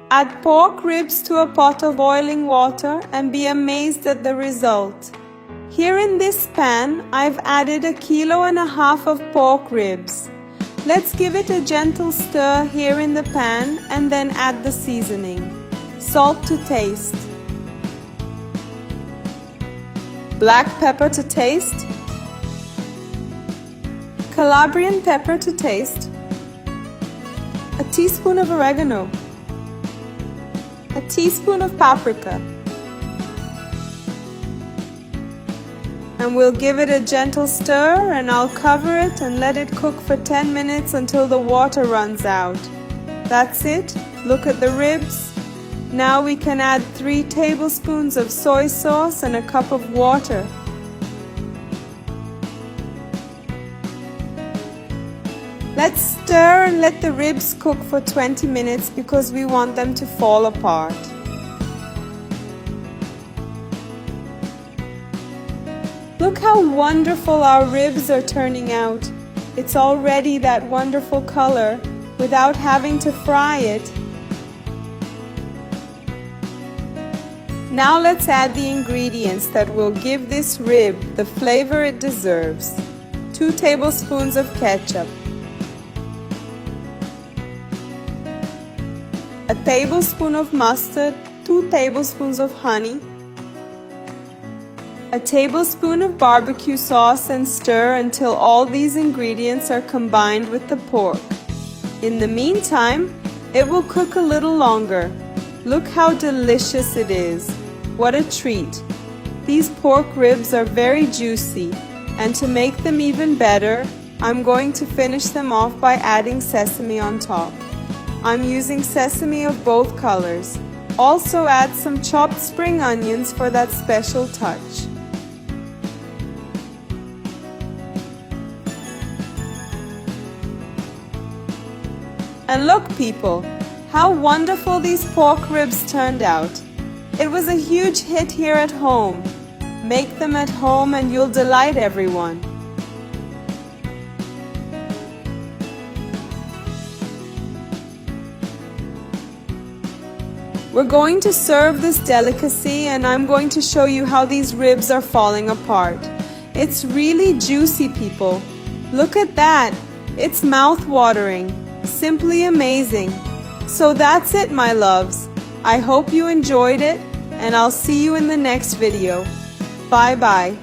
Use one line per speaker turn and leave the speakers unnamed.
Add pork ribs to a pot of boiling water and be amazed at the result. Here in this pan, I've added 1.5 kilos of pork ribs. Let's give it a gentle stir here in the pan and then add the seasoning. Salt to taste. Black pepper to taste. Calabrian pepper to taste. A teaspoon of oregano. A teaspoon of paprika. And we'll give it a gentle stir, and I'll cover it and let it cook for 10 minutes until the water runs out. That's it. Look at the ribs. Now we can add 3 tablespoons of soy sauce and a cup of water. Let's stir and let the ribs cook for 20 minutes because we want them to fall apart. Look how wonderful our ribs are turning out. It's already that wonderful color without having to fry it. Now let's add the ingredients that will give this rib the flavor it deserves. 2 tablespoons of ketchup. A tablespoon of mustard, 2 tablespoons of honey, a tablespoon of barbecue sauce, and stir until all these ingredients are combined with the pork. In the meantime, it will cook a little longer. Look how delicious it is. What a treat. These pork ribs are very juicy, and to make them even better, I'm going to finish them off by adding sesame on top. I'm using sesame of both colors. Also add some chopped spring onions for that special touch. And look, people, how wonderful these pork ribs turned out. It was a huge hit here at home. Make them at home and you'll delight everyone. We're going to serve this delicacy, and I'm going to show you how these ribs are falling apart. It's really juicy, people. Look at that. It's mouth-watering. Simply amazing. So that's it, my loves. I hope you enjoyed it, and I'll see you in the next video. Bye-bye.